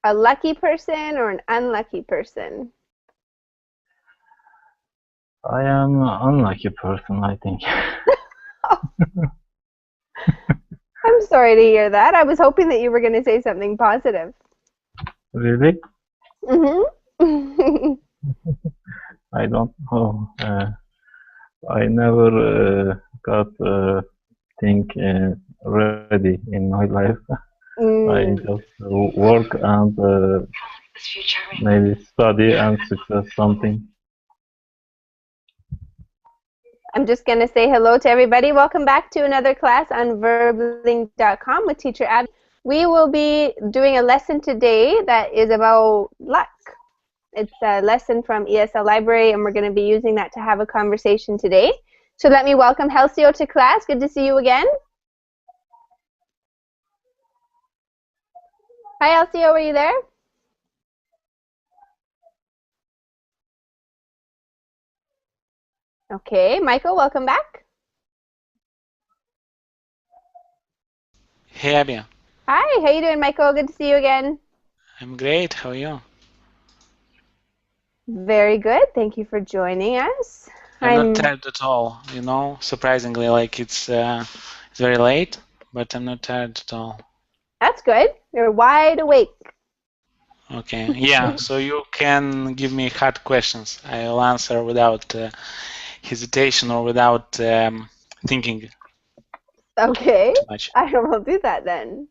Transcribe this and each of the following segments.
A lucky person or an unlucky person? I am an unlucky person, I think. I'm sorry to hear that. I was hoping that you were going to say something positive. Really? Mm-hmm. I don't know. I never got thing ready in my life. I Mm. just work and maybe study and success something. I'm just going to say hello to everybody. Welcome back to another class on verbling.com with teacher Abby. We will be doing a lesson today that is about luck. It's a lesson from ESL Library, and we're going to be using that to have a conversation today. So let me welcome Halcyo to class. Good to see you again. Hi, Halcyo, are you there? Okay, Michael, welcome back. Hey, Abby. Hi, how you doing, Michael? Good to see you again. I'm great. How are you? Very good. Thank you for joining us. I'm not tired at all. You know, surprisingly, like it's very late, but I'm not tired at all. That's good. You're wide awake. Okay. Yeah. So you can give me hard questions. I'll answer without hesitation or without thinking Okay. too much. I will do that then.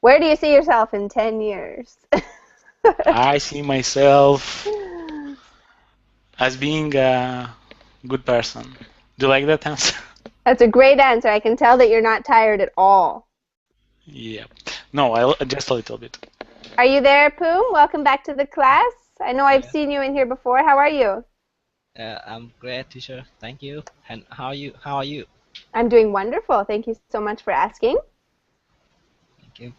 Where do you see yourself in 10 years? I see myself as being a good person. Do you like that answer? That's a great answer. I can tell that you're not tired at all. Yeah. No, just a little bit. Are you there, Poom? Welcome back to the class. I know I've seen you in here before. How are you? I'm great, teacher. Thank you. And how are you? How are you? I'm doing wonderful. Thank you so much for asking. Thank you.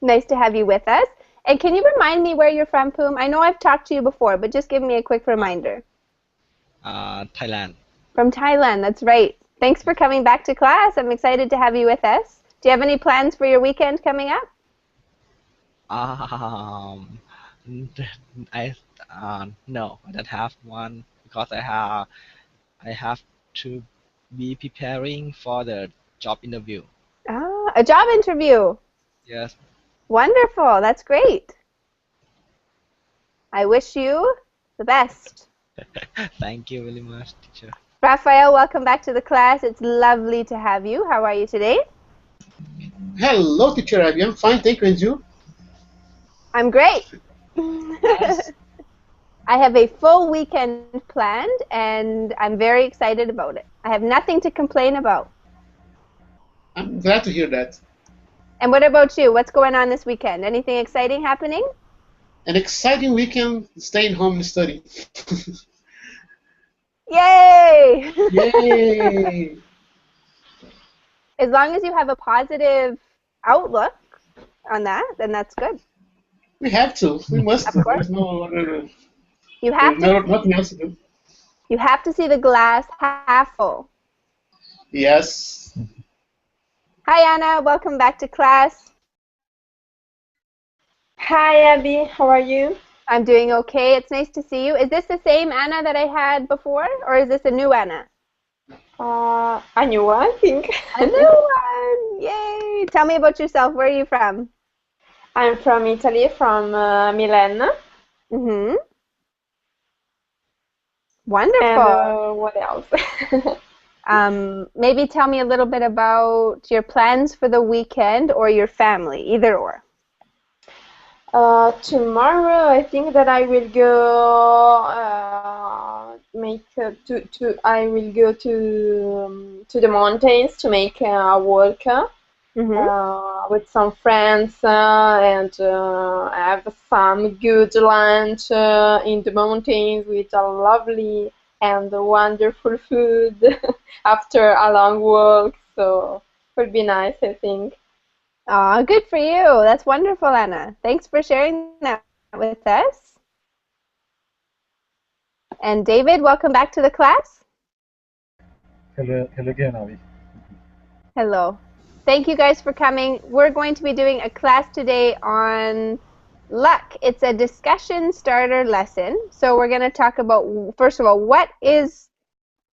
Nice to have you with us. And can you remind me where you're from, Poom? I know I've talked to you before, but just give me a quick reminder. Thailand. From Thailand, that's right. Thanks for coming back to class. I'm excited to have you with us. Do you have any plans for your weekend coming up? Um, I no, I don't have one because I have to be preparing for the job interview. Ah, a job interview. Yes. Wonderful. That's great. I wish you the best. Thank you very much, teacher. Raphael, welcome back to the class. It's lovely to have you. How are you today? Hello, teacher Abby. I'm fine, thank you. And you? I'm great. Yes. I have a full weekend planned, and I'm very excited about it. I have nothing to complain about. I'm glad to hear that. And what about you? What's going on this weekend? Anything exciting happening? An exciting weekend, staying home and studying. Yay! Yay! As long as you have a positive outlook on that, then that's good. We have to. We must. Of course. There's no other. You have There's to nothing else to do. you have to see the glass half full. Yes. Hi Anna, welcome back to class. Hi Abby, how are you? I'm doing okay. It's nice to see you. Is this the same Anna that I had before, or is this a new Anna? A new one, I think. A new one! Yay! Tell me about yourself. Where are you from? I'm from Italy, from Milan. Mm-hmm. And Wonderful. what else? Maybe tell me a little bit about your plans for the weekend or your family, either or. Tomorrow, I think that I will go make I will go to the mountains to make a walk. Mm-hmm. With some friends and have some good lunch in the mountains with a lovely and wonderful food after a long walk. So it would be nice, I think. Aw, good for you. That's wonderful, Anna. Thanks for sharing that with us. And David, welcome back to the class. Hello again, Abby. Hello. Thank you guys for coming. We're going to be doing a class today on luck. It's a discussion starter lesson. So we're going to talk about, first of all, what is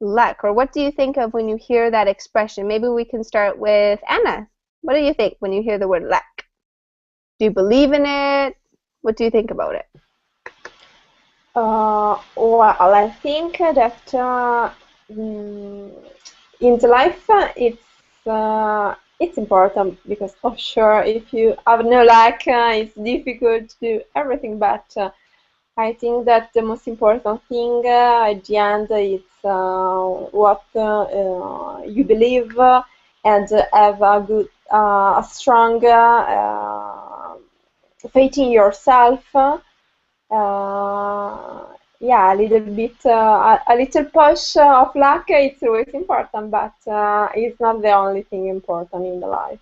luck, or what do you think of when you hear that expression? Maybe we can start with Anna. What do you think when you hear the word luck? Do you believe in it? What do you think about it? Well, I think that in the life it's important, because for sure if you have no luck, it's difficult to do everything. But I think that the most important thing at the end is what you believe, and have a good, a strong faith in yourself. Yeah, a little bit, a little push of luck. It's always important, but it's not the only thing important in the life.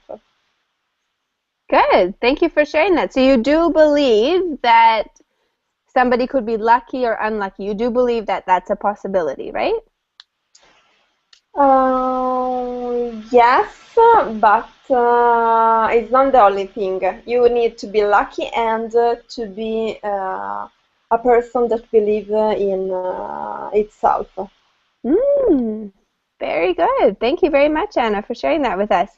Good. Thank you for sharing that. So you do believe that somebody could be lucky or unlucky. You do believe that that's a possibility, right? Yes, but it's not the only thing. You need to be lucky and to be a person that believes in itself. Very good. Thank you very much, Anna, for sharing that with us.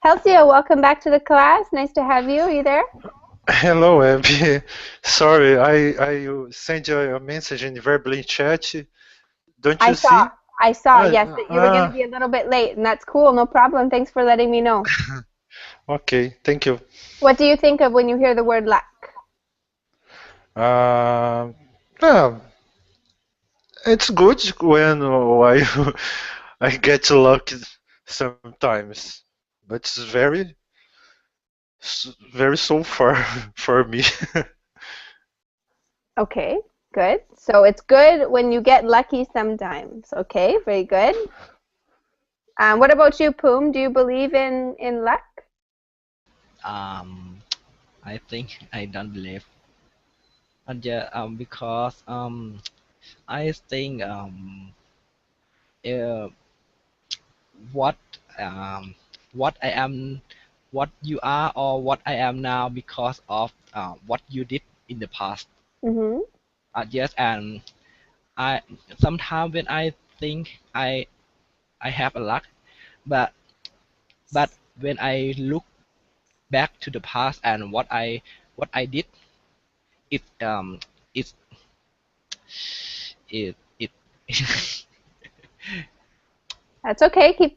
Helsia, welcome back to the class. Nice to have you. Are you there? Hello, Abby. Sorry, I sent you a message in the verbally chat. Don't you see? I saw, yes, that you were going to be a little bit late, and that's cool. No problem. Thanks for letting me know. Okay, thank you. What do you think of when you hear the word luck? Well, it's good when I get lucky sometimes, but it's very so far for me. Okay, good. So it's good when you get lucky sometimes. Okay, very good. What about you, Poom? Do you believe in luck? I think I don't believe, and yeah, because I think uh, what what I am, what you are, or what I am now because of what you did in the past. Mm-hmm. Yes, and I sometimes when I think I have a luck, but when I look back to the past and what I did, it it it That's okay.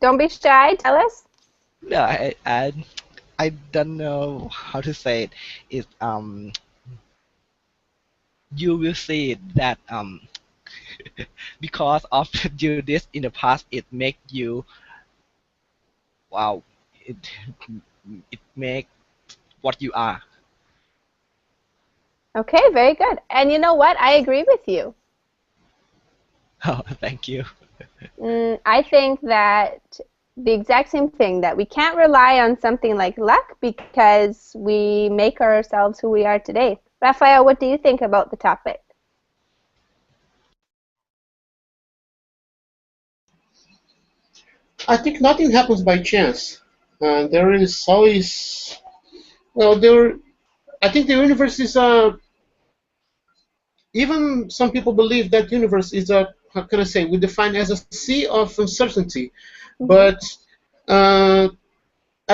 Don't be shy. Tell us. no, I don't know how to say it. It you will see that because of you this in the past, it make you wow, it it make what you are. Okay, very good. And you know what? I agree with you. Oh, thank you. I think that the exact same thing, that we can't rely on something like luck because we make ourselves who we are today. Raphael, what do you think about the topic? I think nothing happens by chance. There is always, well, I think the universe is even some people believe that universe is how can I say, we define as a sea of uncertainty. But as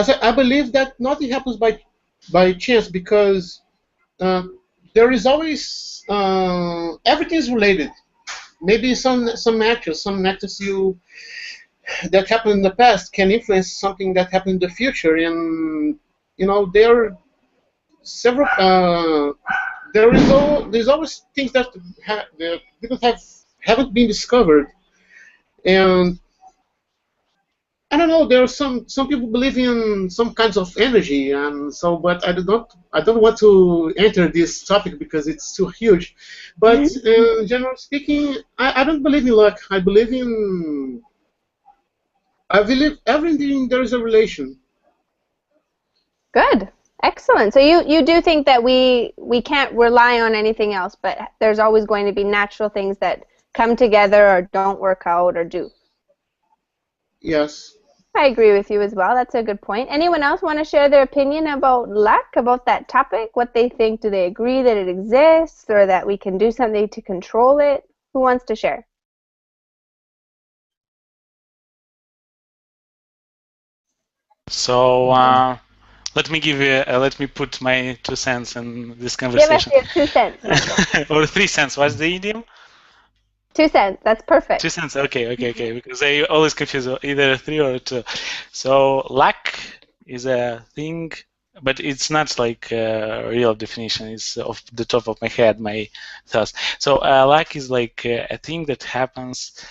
I believe that nothing happens by chance, because there is always everything is related. Maybe some actions that happened in the past can influence something that happened in the future, and there are several. There's always things that haven't been discovered, and I don't know. There are some people believe in some kinds of energy, and so. But I don't want to enter this topic because it's too huge. But generally speaking, I don't believe in luck. I believe everything there is a relation. Good. Excellent. So you do think that we can't rely on anything else, but there's always going to be natural things that come together or don't work out or do. Yes. I agree with you as well. That's a good point. Anyone else want to share their opinion about luck, about that topic? What they think? Do they agree that it exists or that we can do something to control it? Who wants to share? So let me put my 2 cents in this Give us conversation. your 2 cents, Michael. Or 3 cents. What's the idiom? 2 cents. That's perfect. 2 cents. Okay. Because I always confuse either 3 or 2. So luck is a thing, but it's not like a real definition. It's off the top of my head, my thoughts. So luck is like a thing that happens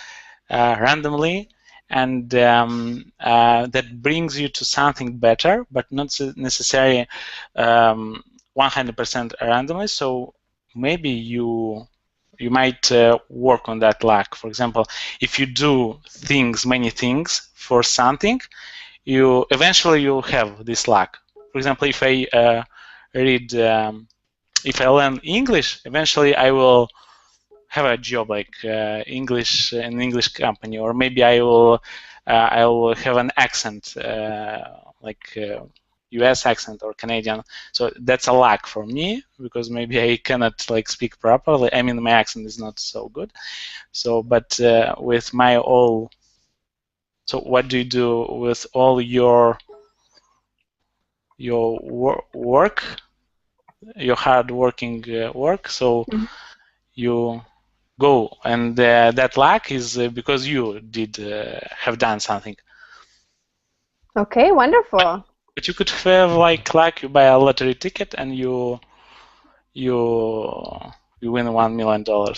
randomly, and that brings you to something better, but not necessarily 100% randomly. So maybe you might work on that luck. For example, if you do many things for something, you eventually you'll have this luck. For example, if I if I learn English, eventually I will have a job like English in an English company, or maybe I will have an accent like US accent or Canadian. So that's a luck for me, because maybe I cannot like speak properly. I mean, my accent is not so good. So, but with my all, so what do you do with all your work, your hard working work? So you go, and that luck is because you did have done something. Okay, wonderful. But you could have like luck, you buy a lottery ticket and you win $1 million or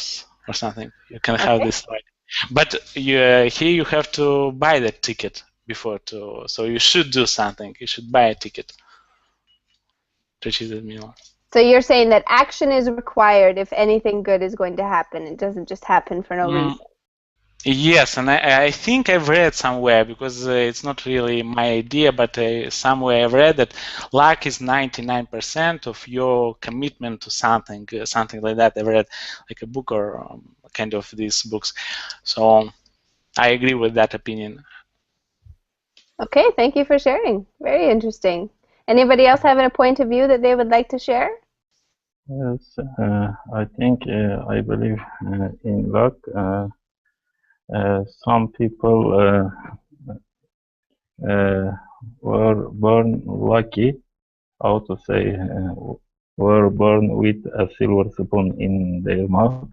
something. You can have this luck. But here you have to buy that ticket before to. So you should do something. You should buy a ticket to achieve that million. So you're saying that action is required if anything good is going to happen. It doesn't just happen for no reason. Yes, and I think I've read somewhere, because it's not really my idea, but somewhere I've read that luck is 99% of your commitment to something, something like that. I've read like a book or kind of these books. So I agree with that opinion. Okay, thank you for sharing. Very interesting. Anybody else having a point of view that they would like to share? Yes, I think I believe in luck. Some people were born lucky, how to say, were born with a silver spoon in their mouth.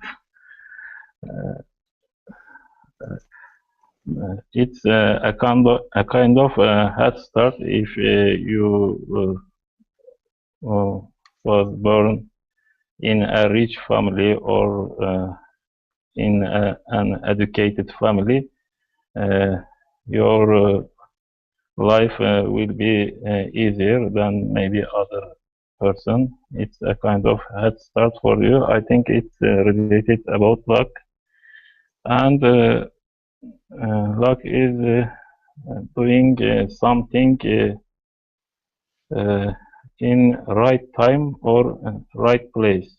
It's a kind of head start if you was born in a rich family or in an educated family. Your life will be easier than maybe other person. It's a kind of head start for you. I think it's related about luck, and luck is doing something in right time or right place.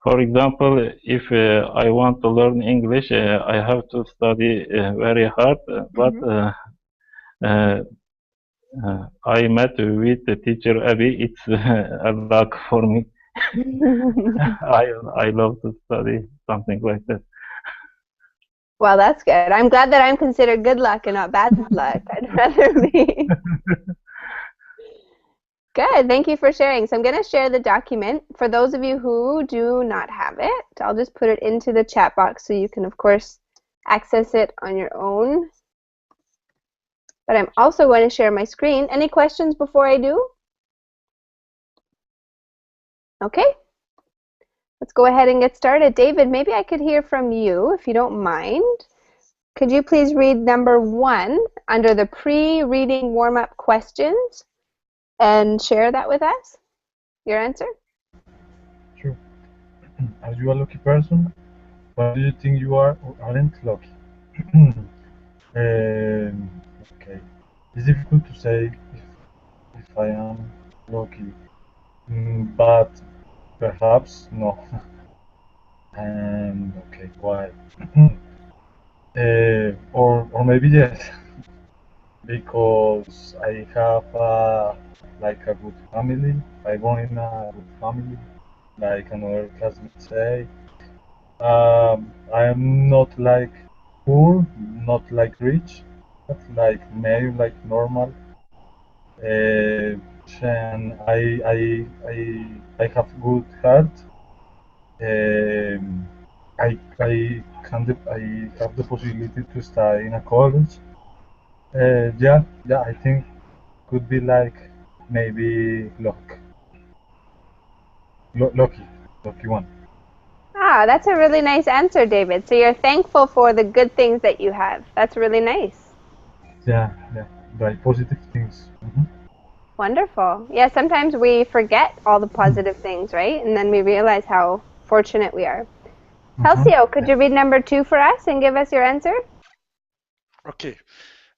For example, if I want to learn English, I have to study very hard, but I met with the teacher Abby. It's a luck for me. I love to study something like that. Well, that's good. I'm glad that I'm considered good luck and not bad luck. I'd rather be. Good. Thank you for sharing. So I'm going to share the document. For those of you who do not have it, I'll just put it into the chat box so you can, of course, access it on your own. But I'm also going to share my screen. Any questions before I do? Okay. Let's go ahead and get started. David, maybe I could hear from you, if you don't mind. Could you please read number 1 under the pre-reading warm-up questions and share that with us, your answer? Sure. Are you a lucky person? Why do you think you are or aren't lucky? Okay. It's difficult to say if I am lucky, but perhaps no. Okay, why? or maybe yes, because I have like a good family. I born in a good family, like another classmate say. I am not like poor, not like rich, but like maybe like normal. And I have good heart. Um, I have the possibility to study in a college. Yeah, I think could be like maybe lucky one. Ah, that's a really nice answer, David. So you're thankful for the good things that you have. That's really nice. Yeah, like positive things. Wonderful. Yeah, sometimes we forget all the positive things, right? And then we realize how fortunate we are. Halcyo, could you read number 2 for us and give us your answer? Okay.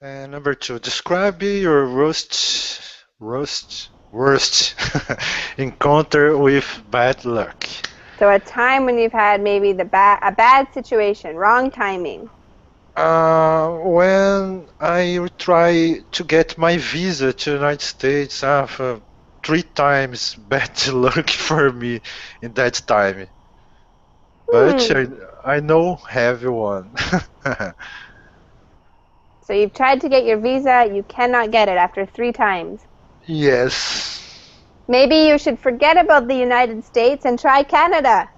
Number 2. Describe your worst encounter with bad luck. So a time when you've had maybe a bad situation, wrong timing. When I try to get my visa to the United States, I have 3 times bad luck for me in that time. But I know have one. So you've tried to get your visa, you cannot get it after 3 times. Yes. Maybe you should forget about the United States and try Canada.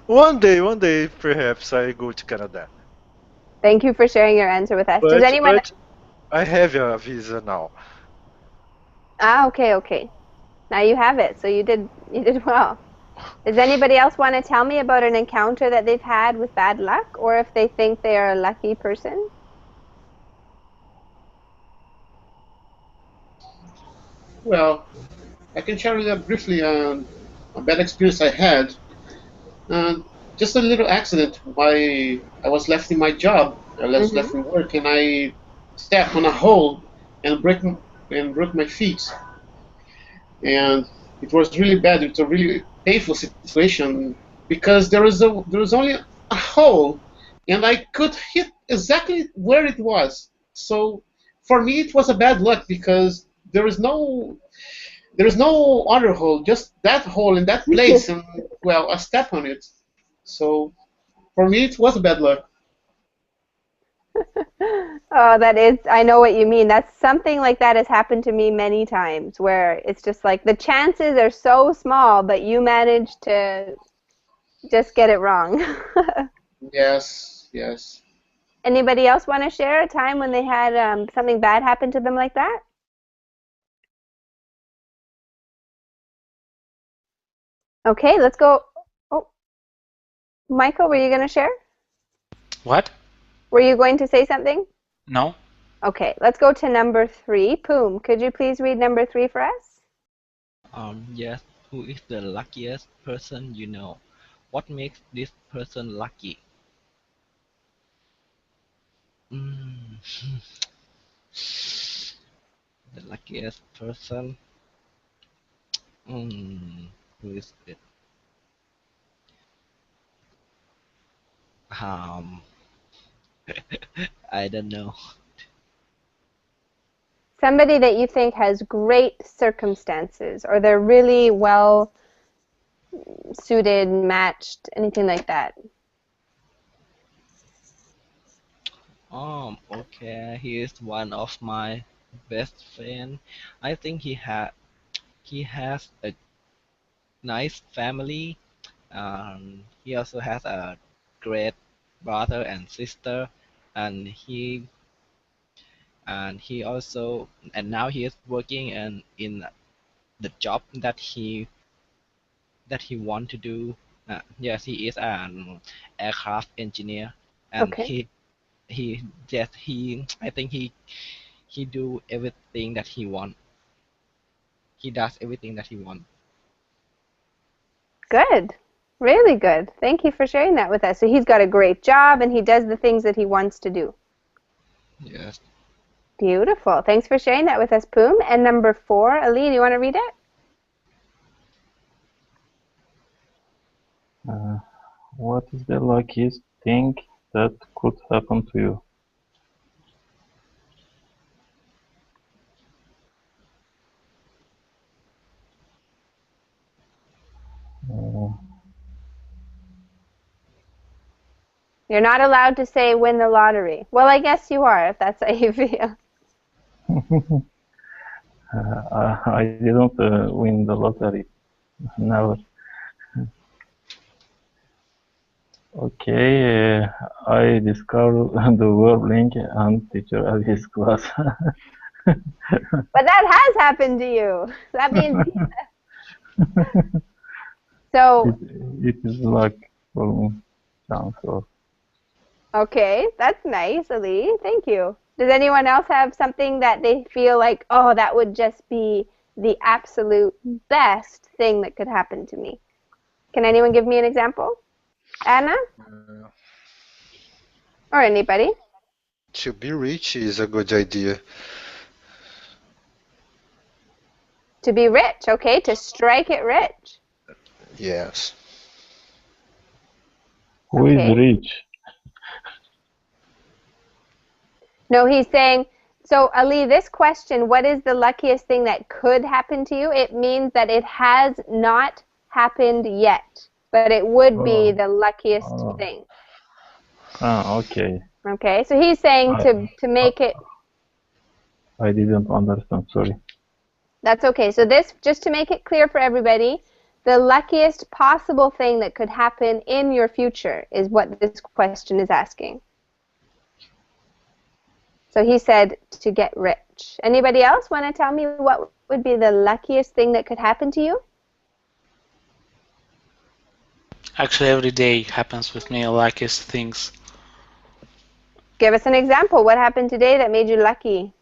One day, perhaps I go to Canada. Thank you for sharing your answer with us. But, Does anyone? but I have a visa now. Ah, okay. Now you have it, so you did well. Does anybody else want to tell me about an encounter that they've had with bad luck, or if they think they are a lucky person? Well, I can share with you briefly a bad experience I had. Just a little accident. I was left in my job. I was left in work, and I stepped on a hole and broke my feet. And it was really bad. It was a really painful situation because there was only a hole, and I could hit exactly where it was. So for me, it was a bad luck because there is no other hole, just that hole in that place, and well, I step on it. So for me, it was a bad luck. Oh, I know what you mean. That's something like that has happened to me many times where it's just like the chances are so small, but you manage to just get it wrong. Yes. Anybody else want to share a time when they had something bad happen to them like that? Okay, let's go. Oh, Michael, were you going to share? What? Were you going to say something? No. Okay, let's go to number 3. Poom, could you please read number 3 for us? Yes. Who is the luckiest person you know? What makes this person lucky? The luckiest person. Who is it? I don't know. Somebody that you think has great circumstances, or they're really well suited, matched, anything like that. Okay. He is one of my best friend. I think he has a nice family. He also has a great brother and sister, and now he is working in the job that he want to do. Yes, he is an aircraft engineer, and Okay. I think he do everything that he want. He does everything that he want. Good. Really good. Thank you for sharing that with us. So he's got a great job and he does the things that he wants to do. Yes. Beautiful. Thanks for sharing that with us, Poom. And number 4, Ali, do you want to read it? What is the luckiest thing that could happen to you? Uh, You're not allowed to say win the lottery. Well, I guess you are if that's how you feel. I didn't win the lottery. Never. Okay, I discovered the Wordling and teacher Ali's class. But that has happened to you. That means so. It is luck for me. So. Okay, that's nice, Ali. Thank you. Does anyone else have something that they feel like, oh, that would just be the absolute best thing that could happen to me? Can anyone give me an example? Anna? Or anybody? To be rich is a good idea. To be rich, okay, to strike it rich. Yes. Who is rich? No, he's saying, so Ali, this question, what is the luckiest thing that could happen to you? It means that it has not happened yet, but it would be the luckiest thing. Okay. Okay, so he's saying to make it. I didn't understand, sorry. That's okay. So this, just to make it clear for everybody, the luckiest possible thing that could happen in your future is what this question is asking. So he said to get rich. Anybody else want to tell me what would be the luckiest thing that could happen to you? Actually, every day happens with me luckiest things. Give us an example. What happened today that made you lucky?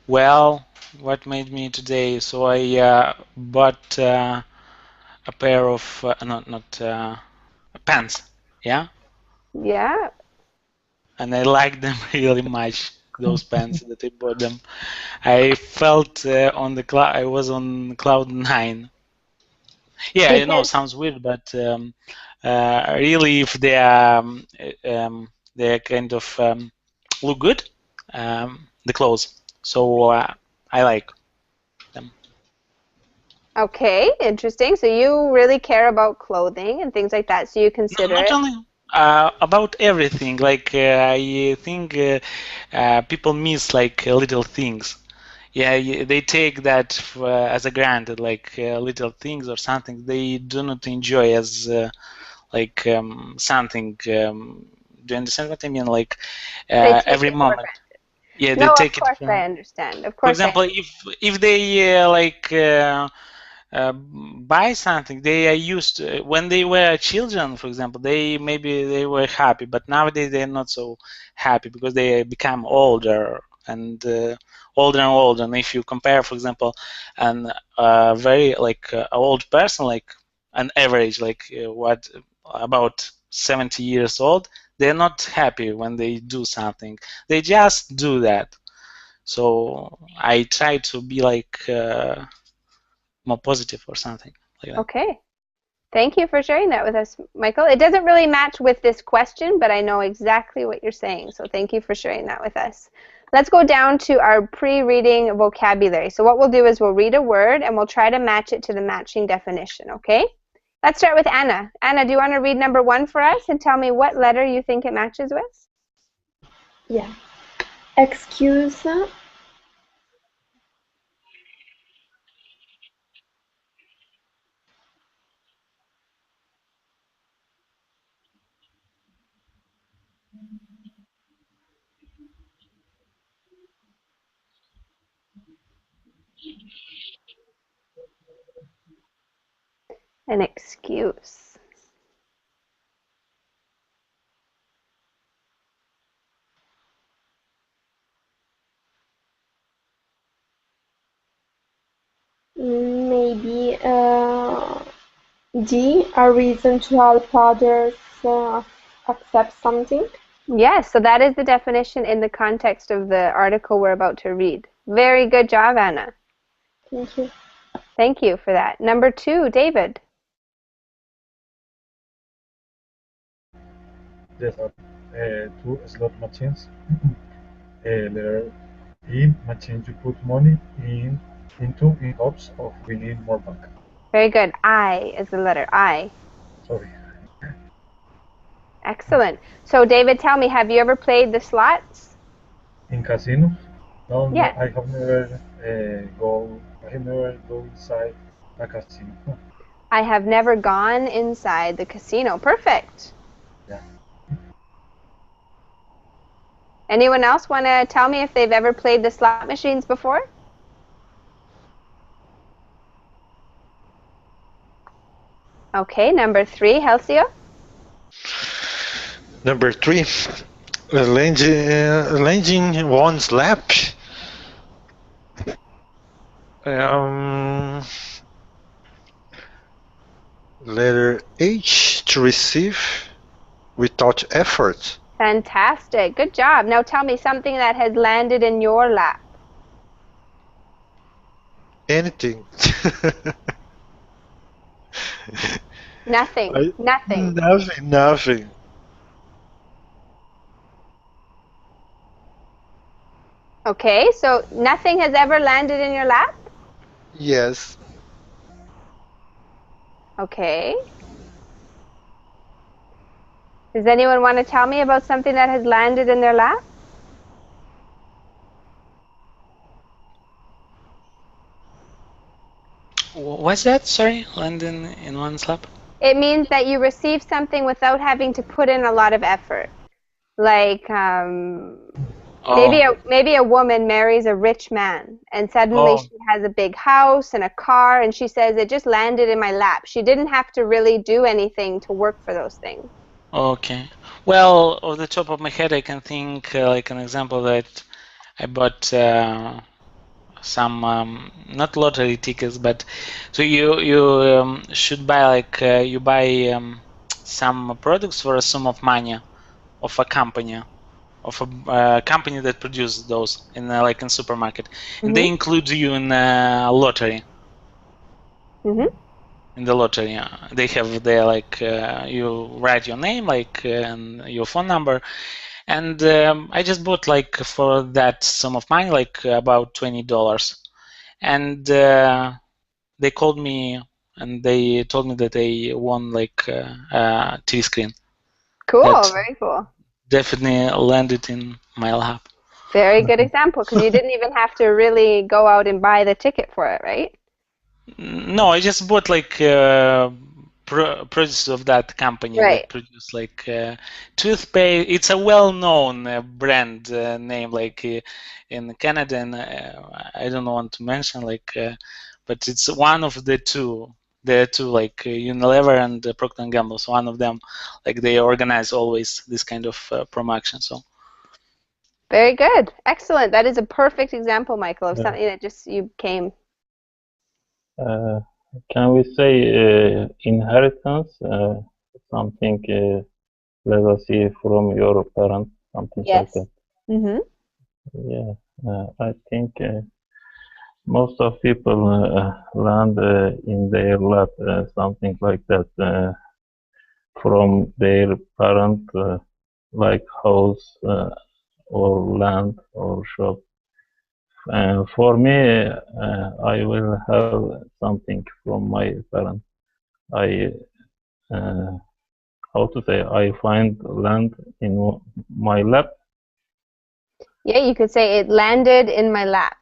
Well, what made me today? So I bought a pair of pants. Yeah. Yeah. And I like them really much. Those pants that I bought them. I felt on the cloud. I was on cloud 9. Yeah, I know, sounds weird, but really, if they kind of look good, the clothes. So I like them. Okay, interesting. So you really care about clothing and things like that. So you consider not only about everything. Like I think people miss like little things. Yeah, they take that as a granted, like little things or something. They do not enjoy as like something. Do you understand what I mean? Like every moment. Yeah, they take it. Of course I understand. Of For course. example, if they buy something, they are used to, when they were children, for example, maybe they were happy, but nowadays they're not so happy because they become older and older and older. And if you compare, for example, an very old person, like an average, like what about 70 years old, they're not happy when they do something. They just do that. So I try to be like more positive or something like that. Okay. Thank you for sharing that with us, Michael. It doesn't really match with this question, but I know exactly what you're saying. So thank you for sharing that with us. Let's go down to our pre-reading vocabulary. So what we'll do is we'll read a word and we'll try to match it to the matching definition, okay? Let's start with Anna. Anna, do you want to read number 1 for us and tell me what letter you think it matches with? Yeah. Excuse. An excuse. Maybe D, a reason to help others accept something. Yes, so that is the definition in the context of the article we're about to read. Very good job, Anna. Thank you. Thank you for that. Number 2, David. there are two slot machines. Letter in machine you put money into in hopes of winning more back. Very good. I is the letter I. Sorry. Excellent. So David, tell me, have you ever played the slots? In casinos? No, Yeah. I have never go inside a casino. I have never gone inside the casino. Perfect. Yeah. Anyone else want to tell me if they've ever played the slot machines before? Okay, number 3, Halcyon. Number 3, landing one's lap. Letter H, to receive without effort. Fantastic. Good job. Now tell me something that has landed in your lap. Anything. Nothing. Nothing. Nothing. Okay, so nothing has ever landed in your lap? Yes. Okay. Does anyone want to tell me about something that has landed in their lap? What's that? Sorry, landing in one's lap? It means that you receive something without having to put in a lot of effort. Like maybe a woman marries a rich man and suddenly she has a big house and a car and she says it just landed in my lap. She didn't have to really do anything to work for those things. Okay. Well, off the top of my head, I can think like an example that I bought some not lottery tickets, but so you should buy like you buy some products for a sum of money of a company. Of a company that produces those in like in supermarket, and they include you in a lottery. In the lottery, they have their like you write your name like and your phone number, and I just bought like for that sum of money like about $20, and they called me and they told me that they won like a TV screen. Cool, very cool. Definitely landed in my lap. Very good example, because you didn't even have to really go out and buy the ticket for it, right? No, I just bought like produce of that company that produce like toothpaste. It's a well-known brand name, like in Canada, and I don't want to mention like, but it's one of the two. There are two, like Unilever and Procter & Gamble. So one of them, like they organize always this kind of promotion. So. Very good, excellent. That is a perfect example, Michael, of something that just you came. Can we say inheritance? Something legacy from your parents, something like that. Yeah, I think most of people land in their lap something like that from their parent, like house or land or shop. For me, I will have something from my parents. How to say, I find land in my lap. Yeah, you could say it landed in my lap.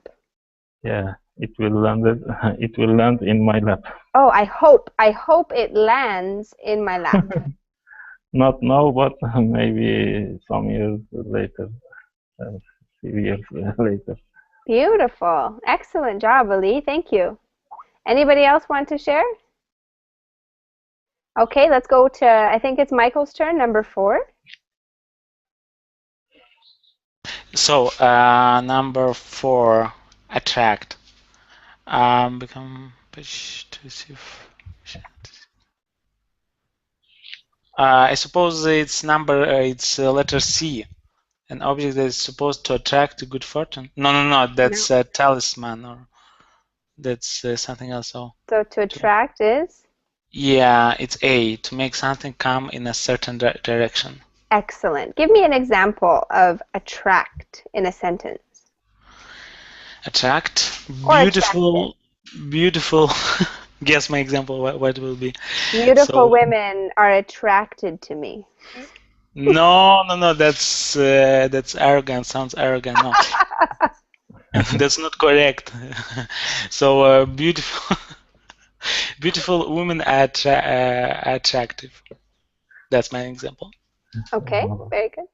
Yeah, it will land in my lap. Oh, I hope it lands in my lap. Not now, but maybe some years later, a few years later. Beautiful. Excellent job, Ali. Thank you. Anybody else want to share? Okay, let's go to, I think it's Michael's turn, number 4. So, number 4, attract. Become persuasive. I suppose it's letter C. An object that is supposed to attract good fortune. No. That's a talisman, or that's something else. So to attract is? Yeah, it's A. To make something come in a certain direction. Excellent. Give me an example of attract in a sentence. Attract. Or Beautiful. Beautiful. Guess my example. What will be? Beautiful So, women are attracted to me. no. That's arrogant. Sounds arrogant. No, that's not correct. So beautiful, beautiful women are attractive. That's my example. Okay, very good.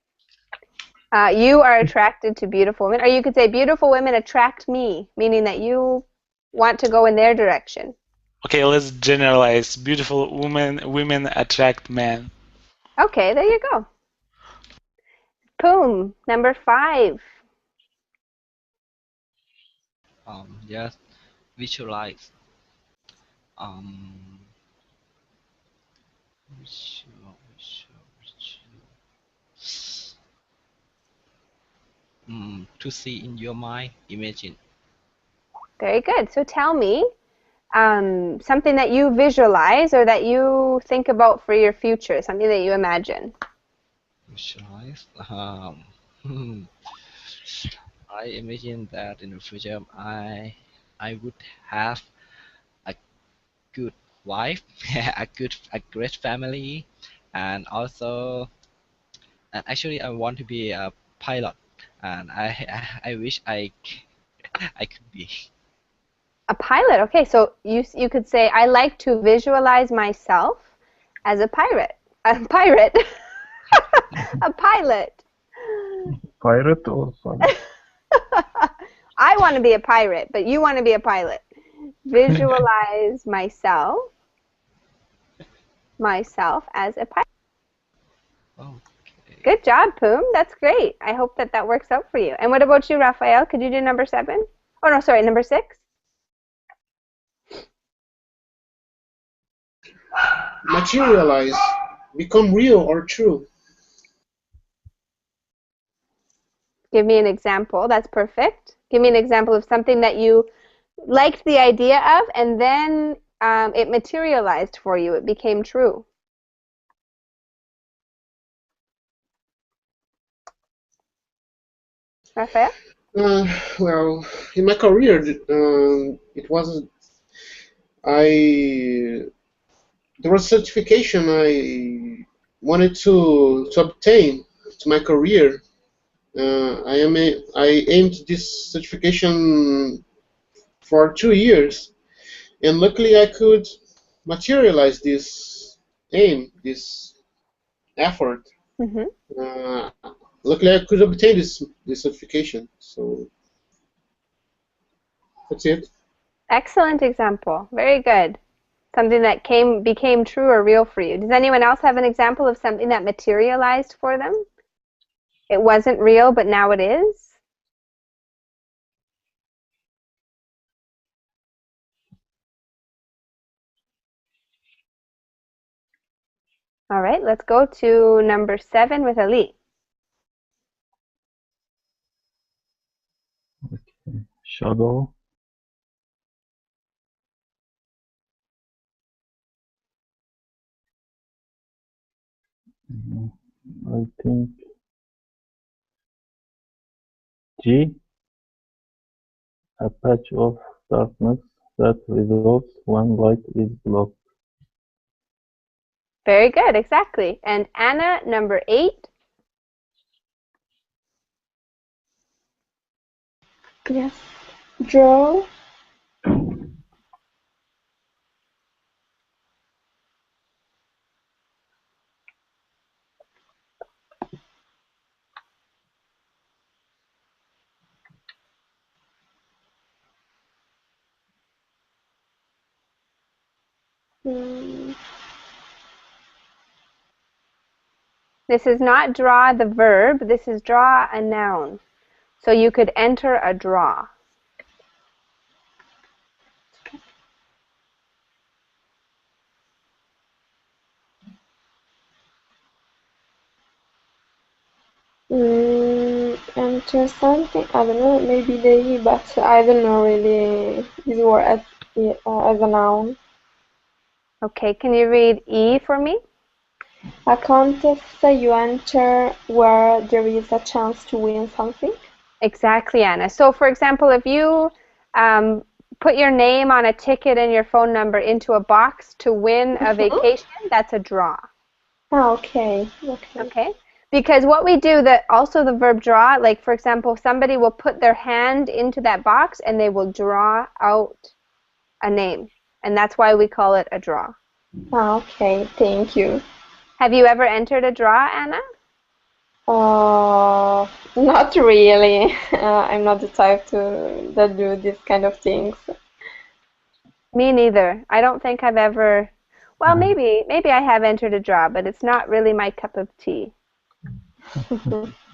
You are attracted to beautiful women. Or you could say beautiful women attract me, meaning that you want to go in their direction. Okay, let's generalize. Beautiful women attract men. Okay, there you go. Boom. Number 5. Just visualize. Visual. To see in your mind, imagine. Very good. So tell me something that you visualize or that you think about for your future, something that you imagine. Visualize. I imagine that in the future I would have a good wife, a great family, and also, and actually I want to be a pilot, and I wish I could be. A pilot. Okay, so you could say I like to visualize myself as a pirate. A pirate. A pilot. Pirate or something? I want to be a pirate, but you want to be a pilot. Visualize myself as a pilot. Okay. Good job, Poom. That's great. I hope that works out for you. And what about you, Raphael? Could you do number 7? Oh, no, sorry, number 6? Materialize, become real or true. Give me an example. That's perfect. Give me an example of something that you liked the idea of, and then it materialized for you. It became true. Raphael? Well, in my career, it wasn't. There was certification I wanted to obtain to my career. I aimed this certification for 2 years, and luckily I could materialize this aim, this effort. Mm-hmm. Luckily I could obtain this certification. So that's it. Excellent example. Very good. Something that became true or real for you. Does anyone else have an example of something that materialized for them? It wasn't real, but now it is? All right, let's go to number 7 with Ali. Okay. Shadow. I think G. A patch of darkness that resolves when light is blocked. Very good, exactly. And Anna, number 8. Yes. Draw. This is not draw the verb, this is draw a noun. So you could enter a draw. Enter something. I don't know. Maybe they, but I don't know really this word as a noun. Okay, can you read E for me? A contest you enter where there is a chance to win something? Exactly, Anna. So, for example, if you put your name on a ticket and your phone number into a box to win a vacation, that's a draw. Ah, okay. Okay? Because what we do, that also the verb draw, like for example, somebody will put their hand into that box and they will draw out a name. And that's why we call it a draw. Ah, okay, thank you. Have you ever entered a draw, Anna? Not really. I'm not the type that do this kind of things. Me neither. I don't think I've ever, well, maybe I have entered a draw, but it's not really my cup of tea.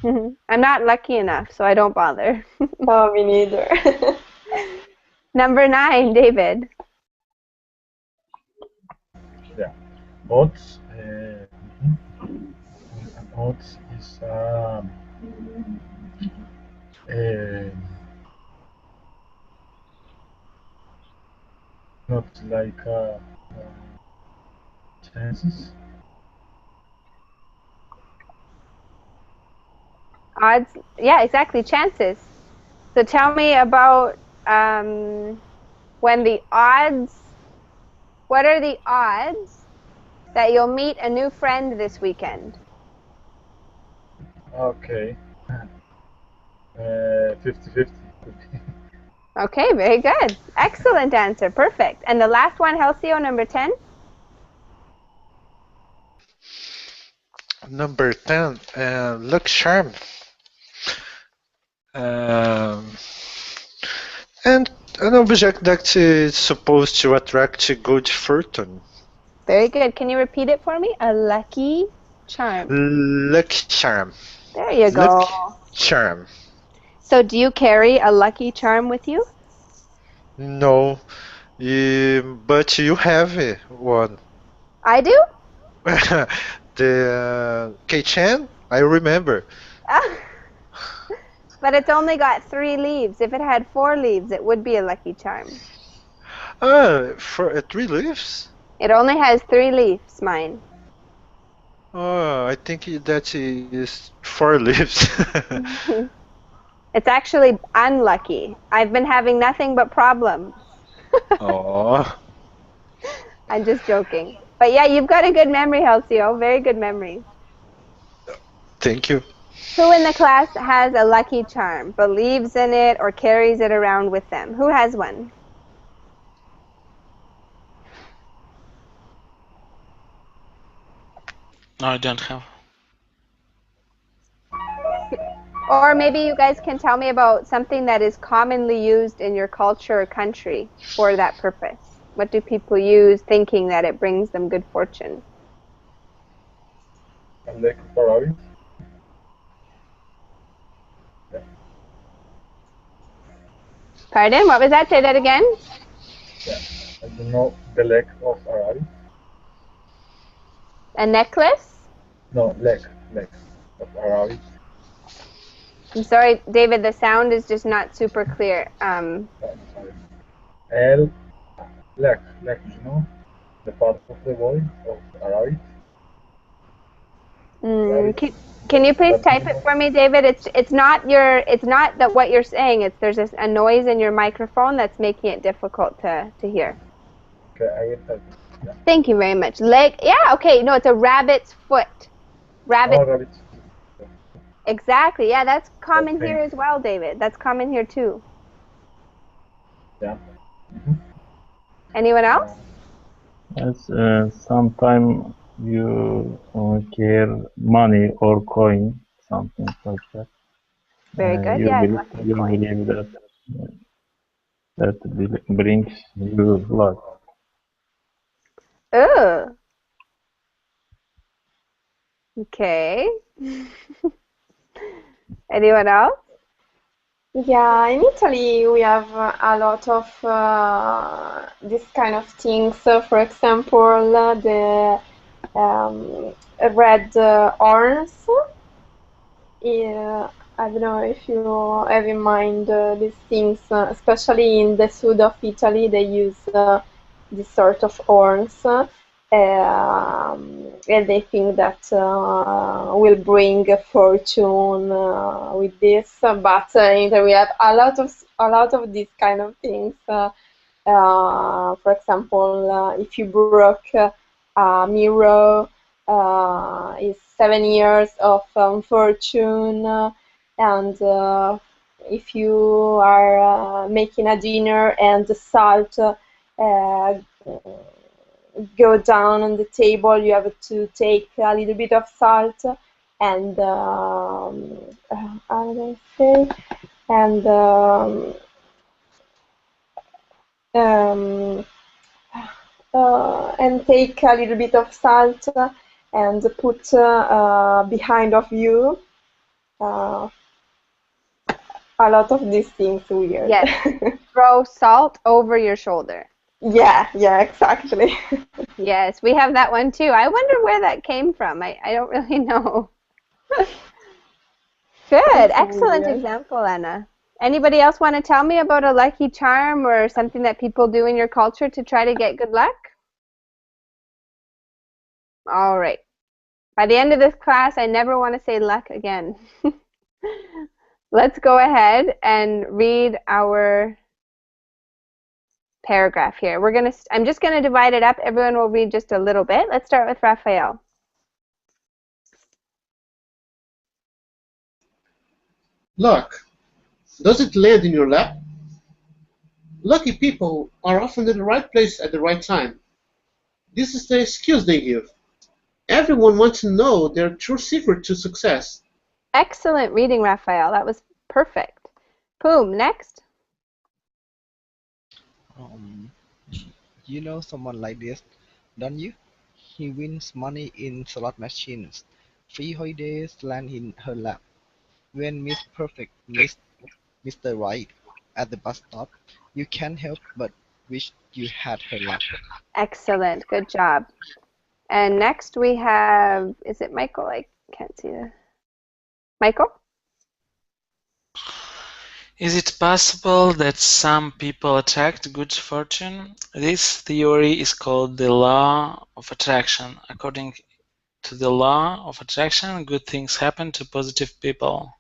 I'm not lucky enough, so I don't bother. Oh, me neither. Number 9, David. Yeah. Odds. Odds is not like chances. Odds, yeah, exactly, chances. So tell me about when the odds, what are the odds that you'll meet a new friend this weekend? Okay. 50-50. Okay, very good. Excellent answer. Perfect. And the last one, Halcyon, number 10? Number 10, luck charm. And an object that is supposed to attract good fortune. Very good. Can you repeat it for me? A lucky charm. Luck charm. There you go. Luck charm. So do you carry a lucky charm with you? No, but you have one. I do? The keychain, I remember. But it's only got 3 leaves. If it had 4 leaves, it would be a lucky charm. For 3 leaves? It only has 3 leaves, mine. Oh, I think that is 4 leaves. It's actually unlucky. I've been having nothing but problems. Oh. I'm just joking. But yeah, you've got a good memory, Halcyon. Very good memory. Thank you. Who in the class has a lucky charm, believes in it, or carries it around with them? Who has one? No, I don't have. Or maybe you guys can tell me about something that is commonly used in your culture or country for that purpose. What do people use thinking that it brings them good fortune? Like Ferrari. Yeah. Pardon? What was that? Say that again? Yeah. I don't know the leg of Ferrari. A necklace? No, leg of Ferrari. I'm sorry, David, the sound is just not super clear. Sorry. Leg, you know, the part of the body of Ferrari. Can you please type it for me, David? It's not that what you're saying. It's there's a noise in your microphone that's making it difficult to hear. Okay, I will type it. Yeah. Thank you very much. Leg, yeah, okay. No, it's a rabbit's foot. Rabbit. Oh, rabbit. Exactly. Yeah, that's common Okay. here as well, David. That's common here too. Yeah. Anyone else? Yes, sometimes you care money or coin, something like that. Very good. You Yeah, believe, lucky you coin. believe that brings you luck. Oh. Okay. Anyone else? Yeah, in Italy we have a lot of this kind of things. For example, the red horns. Yeah, I don't know if you have in mind these things, especially in the south of Italy, they use this sort of horns. and they think that will bring a fortune with this. But we have a lot of these kind of things. For example, if you broke a mirror, is 7 years of fortune, and if you are making a dinner and the salt go down on the table, you have to take a little bit of salt and how do I say? And and take a little bit of salt and put behind of you. A lot of these things weird. Yes. Throw salt over your shoulder. Yeah, exactly. Yes, we have that one too. I wonder where that came from. I don't really know. Good. Excellent example, Anna. Anybody else want to tell me about a lucky charm or something that people do in your culture to try to get good luck? All right. By the end of this class, I never want to say luck again. Let's go ahead and read our paragraph here. I'm just going to divide it up. Everyone will read just a little bit. Let's start with Raphael. Luck. Does it land in your lap? Lucky people are often in the right place at the right time. This is the excuse they give. Everyone wants to know their true secret to success. Excellent reading, Raphael. That was perfect. Poom, next. You know someone like this, don't you? He wins money in slot machines. 3 holidays land in her lap. When Miss Perfect meets Mr. Right at the bus stop, you can't help but wish you had her luck. Excellent. Good job. And next we have, is it Michael? I can't see the. Michael? Is it possible that some people attract good fortune? This theory is called the law of attraction. According to the law of attraction, good things happen to positive people.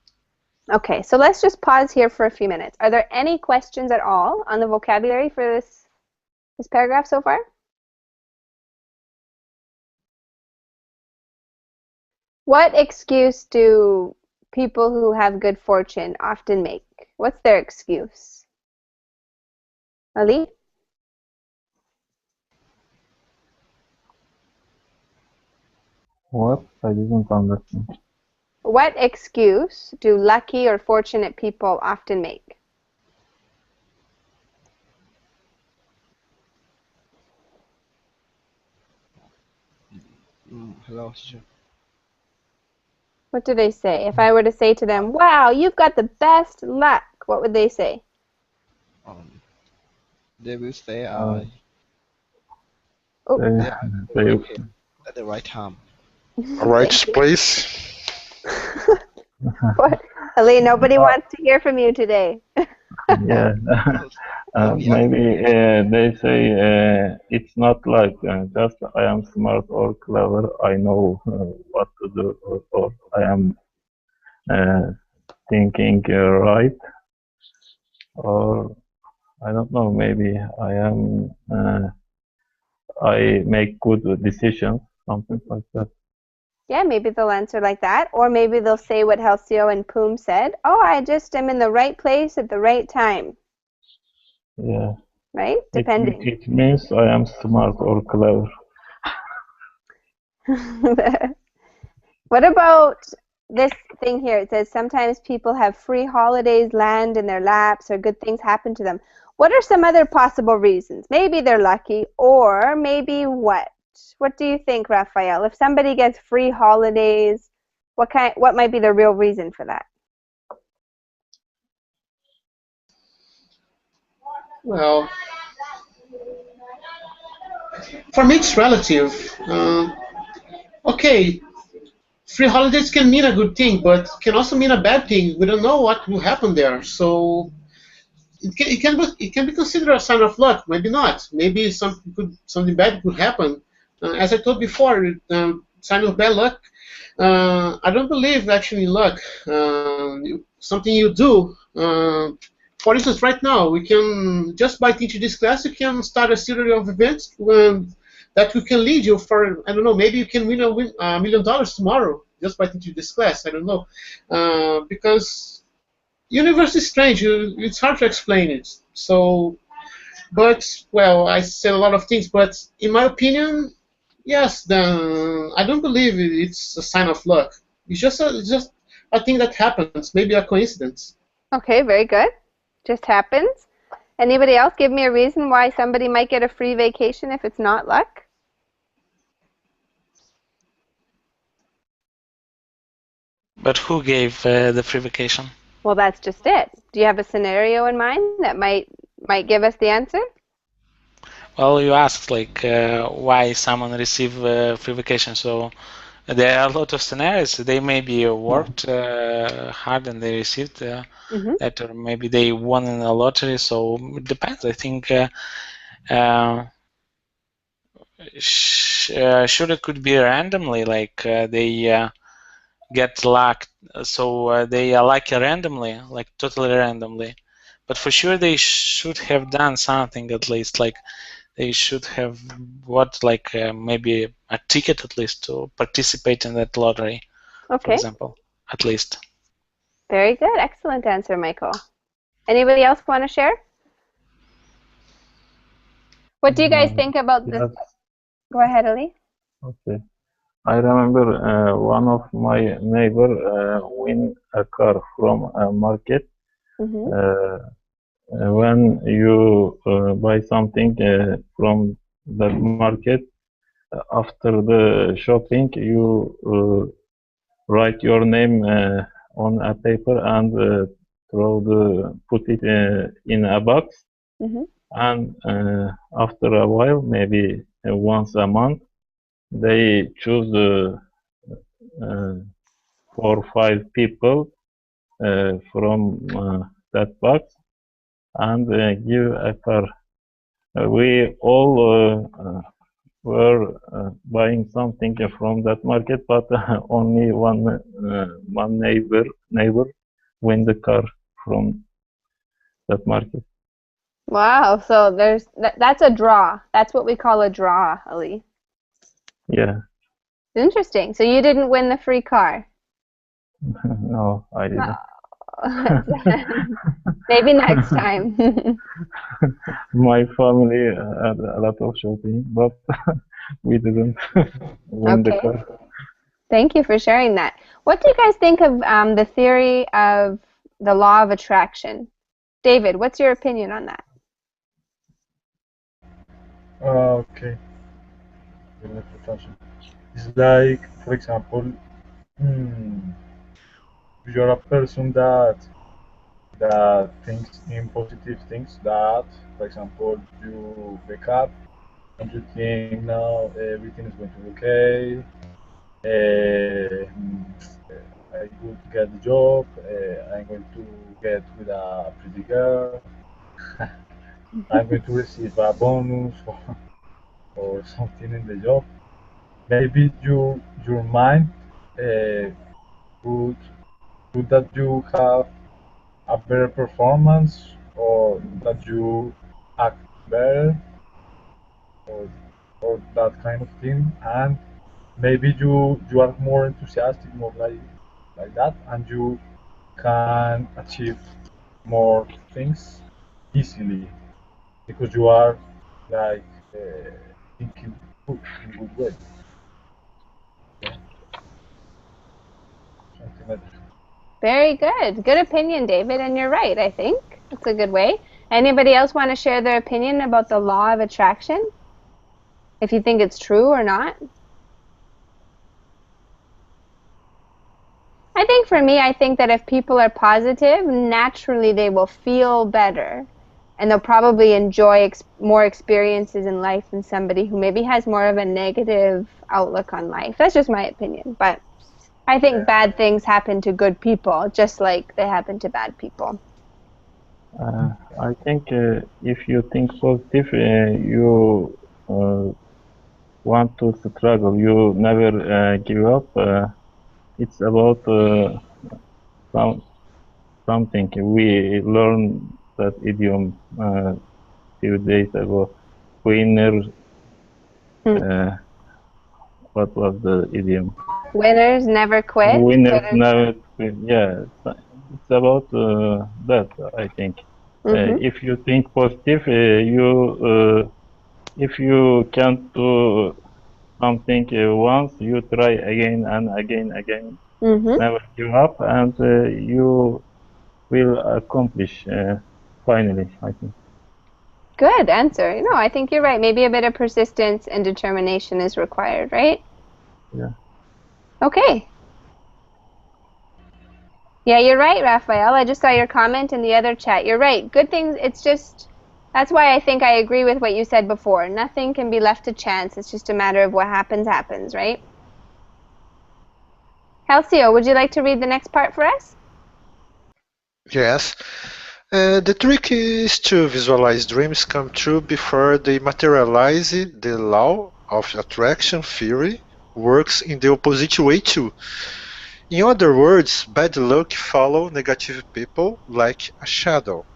Okay, so let's just pause here for a few minutes. Are there any questions at all on the vocabulary for this paragraph so far? What excuse do people who have good fortune often make? What's their excuse? Ali? What? I didn't understand. What excuse do lucky or fortunate people often make? Hello, teacher. What do they say? If I were to say to them, wow, you've got the best luck, what would they say? They will say, Oh. at the right time. Right place. Ali, nobody wants to hear from you today. Yeah. Maybe they say it's not like just I am smart or clever, I know what to do, or I am thinking right, or I don't know, maybe I make good decisions, something like that. Yeah, maybe they'll answer like that, or maybe they'll say what Halcyon and Poom said. Oh, I just am in the right place at the right time. Yeah. Right? Depending. It means I am smart or clever. What about this thing here? It says sometimes people have free holidays land in their laps or good things happen to them. What are some other possible reasons? Maybe they're lucky, or maybe what? What do you think, Raphael? If somebody gets free holidays, what might be the real reason for that? Well, for me it's relative. Okay, free holidays can mean a good thing, but can also mean a bad thing. We don't know what will happen there, so it can be considered a sign of luck. Maybe not. Maybe something bad could happen, as I told before, sign of bad luck. I don't believe actually in luck. Something you do. For instance, right now, we can, just by teaching this class, you can start a series of events that we can lead you for, I don't know, maybe you can win $1 million tomorrow just by teaching this class. I don't know. Because universe is strange. It's hard to explain it. So, but, well, I said a lot of things, but in my opinion, yes, I don't believe it's a sign of luck. It's just a thing that happens, maybe a coincidence. Okay, very good. Just happens. Anybody else give me a reason why somebody might get a free vacation if it's not luck? But who gave the free vacation? Well, that's just it. Do you have a scenario in mind that might give us the answer? Well, you asked like why someone received free vacation. So there are a lot of scenarios. They maybe worked hard and they received that, or maybe they won in a lottery. So it depends. I think sure it could be randomly, like they get luck, so they are lucky randomly, like totally randomly. But for sure they should have done something at least, like they should have maybe a ticket at least to participate in that lottery, for example, at least. Very good. Excellent answer, Michael. Anybody else want to share? What do you guys think about this? Go ahead, Ali. Okay. I remember one of my neighbor win a car from a market. When you buy something from the market, after the shopping, you write your name on a paper and put it in a box. And after a while, maybe once a month, they choose 4 or 5 people from that box and give a car. We all were buying something from that market, but only one neighbor win the car from that market. Wow, so that's a draw. That's what we call a draw, Ali. Yeah. Interesting. So you didn't win the free car? No, I didn't. Maybe next time. My family had a lot of shopping, but we didn't win the car. Thank you for sharing that. What do you guys think of the theory of the law of attraction? David, what's your opinion on that? Okay. It's like, for example, you're a person that thinks in positive things, that, for example, you wake up and you think now everything is going to be okay, I could get the job, I'm going to get with a pretty girl, I'm going to receive a bonus or something in the job. Maybe your mind would that you have a better performance, or that you act better, or that kind of thing, and maybe you are more enthusiastic, more like that, and you can achieve more things easily because you are like thinking in good way. Yeah. Something like that. Very good. Good opinion, David, and you're right, I think. That's a good way. Anybody else want to share their opinion about the law of attraction? If you think it's true or not? I think for me, I think that if people are positive, naturally they will feel better. And they'll probably enjoy more experiences in life than somebody who maybe has more of a negative outlook on life. That's just my opinion. But I think bad things happen to good people, just like they happen to bad people. I think if you think positive, you want to struggle. You never give up. It's about something. We learned that idiom few days ago. Winner. What was the idiom? Winners never quit. Winners never quit. Yeah, it's about that, I think. If you think positive, if you can't do something once, you try again and again. Never give up, and you will accomplish finally, I think. Good answer. No, I think you're right. Maybe a bit of persistence and determination is required, right? Yeah. Okay. Yeah, you're right, Raphael. I just saw your comment in the other chat. You're right. Good things, it's just, that's why I think I agree with what you said before. Nothing can be left to chance. It's just a matter of what happens, happens, right? Halcyo, would you like to read the next part for us? Yes. The trick is to visualize dreams come true before they materialize. The law of attraction theory works in the opposite way too. In other words, bad luck follow negative people like a shadow.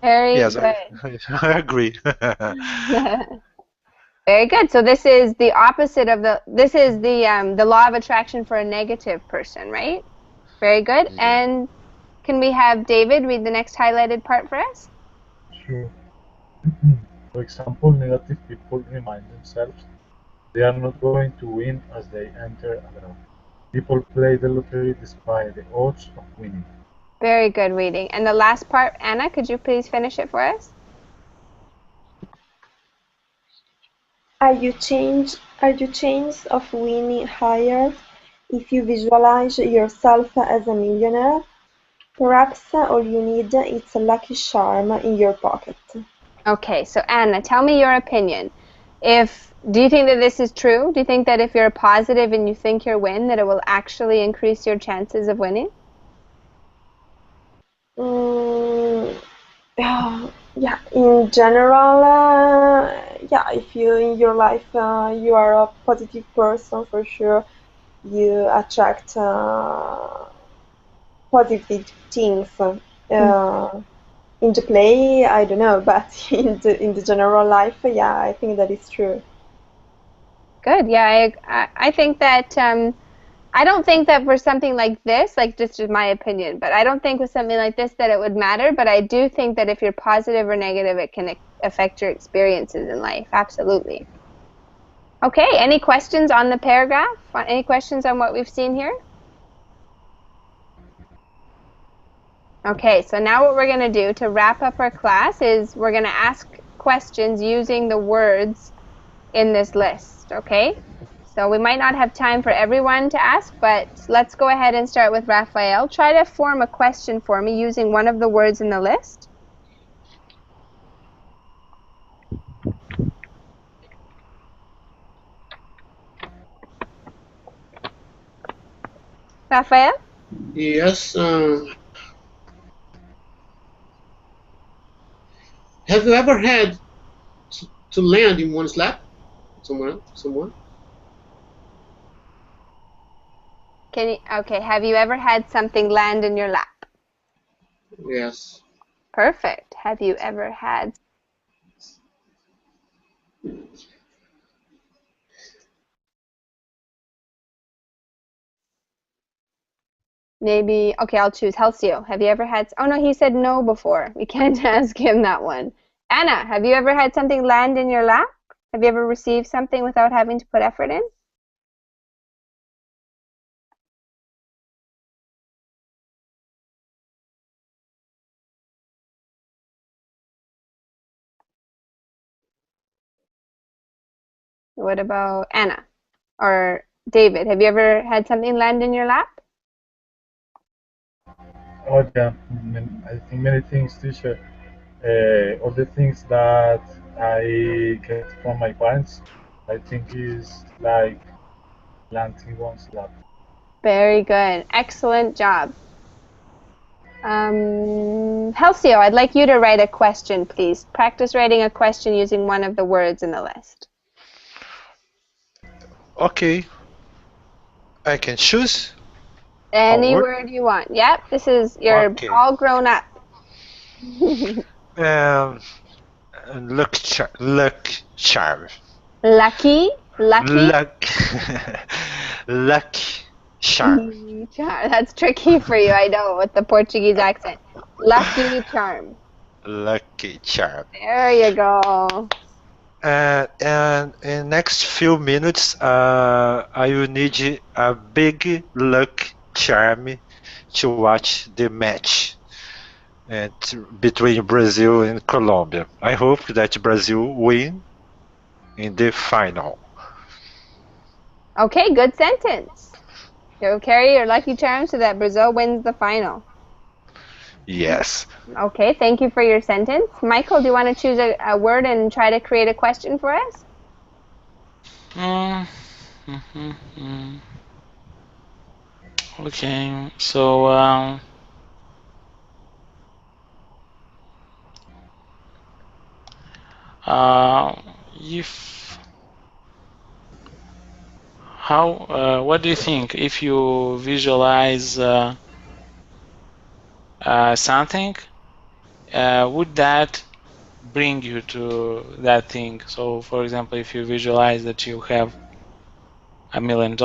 Very yes, good. I agree. Very good. So this is the opposite of the law of attraction for a negative person, right? Very good. Yeah. And can we have David read the next highlighted part for us? Sure. For example, negative people remind themselves they are not going to win as they enter a draw. People play the lottery despite the odds of winning. Very good reading. And the last part, Anna, could you please finish it for us? Are your chances of winning higher if you visualize yourself as a millionaire? Perhaps all you need is a lucky charm in your pocket. Okay, so Anna, tell me your opinion. Do you think that this is true? Do you think that if you're positive and you think you'll win, that it will actually increase your chances of winning? Yeah, in general, yeah, if you in your life you are a positive person, for sure, you attract positive things into play. I don't know, but in the general life, yeah, I think that is true. Good. Yeah, I think that I don't think that for something like this, like just my opinion, but I don't think with something like this that it would matter. But I do think that if you're positive or negative, it can affect your experiences in life. Absolutely. Okay. Any questions on the paragraph? Any questions on what we've seen here? Okay, so now what we're going to do to wrap up our class is we're going to ask questions using the words in this list, okay? So we might not have time for everyone to ask, but let's go ahead and start with Raphael. Try to form a question for me using one of the words in the list. Raphael? Yes. Have you ever had to land in one's lap? Someone? Okay, have you ever had something land in your lap? Yes. Perfect. Have you ever had... Maybe, okay, I'll choose Halcyo. Have you ever had, oh no, he said no before. We can't ask him that one. Anna, have you ever had something land in your lap? Have you ever received something without having to put effort in? What about Anna? Or David, have you ever had something land in your lap? Oh yeah, I think many things, teacher. All the things that I get from my parents, I think is like landing one's lap. Very good. Excellent job. Halcyo, I'd like you to write a question, please. Practice writing a question using one of the words in the list. Okay, I can choose Any a word. word you want. Yep, this is, you're Okay. all grown up. Um, luck charm. Lucky, lucky. Luck, luck charm. That's tricky for you, I know, with the Portuguese accent. Lucky charm. Lucky charm. There you go. And in next few minutes, I will need a big luck charm to watch the match between Brazil and Colombia. I hope that Brazil win in the final. Okay, good sentence. You'll carry your lucky charm so that Brazil wins the final. Yes. Okay, thank you for your sentence. Michael, do you want to choose a word and try to create a question for us? Okay, so if what do you think if you visualize something, would that bring you to that thing? So, for example, if you visualize that you have $1 million,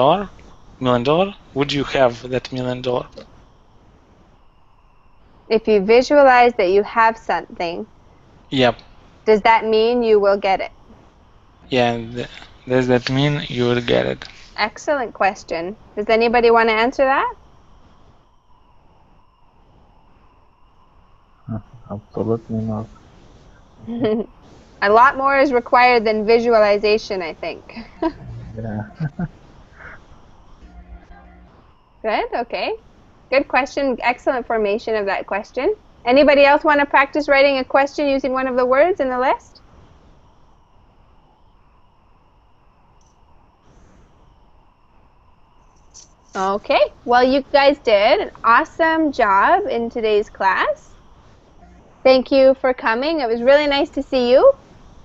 would you have that $1 million? If you visualize that you have something, Yep. does that mean you will get it? Yeah, and does that mean you will get it? Excellent question. Does anybody want to answer that? Absolutely not. A lot more is required than visualization, I think. Yeah. Good, okay. Good question. Excellent formation of that question. Anybody else want to practice writing a question using one of the words in the list? Okay, well, you guys did an awesome job in today's class. Thank you for coming. It was really nice to see you.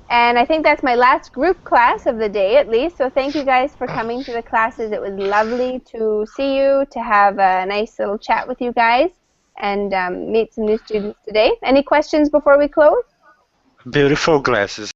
And I think that's my last group class of the day, at least. So thank you guys for coming to the classes. It was lovely to see you, to have a nice little chat with you guys, and meet some new students today. Any questions before we close? Beautiful glasses.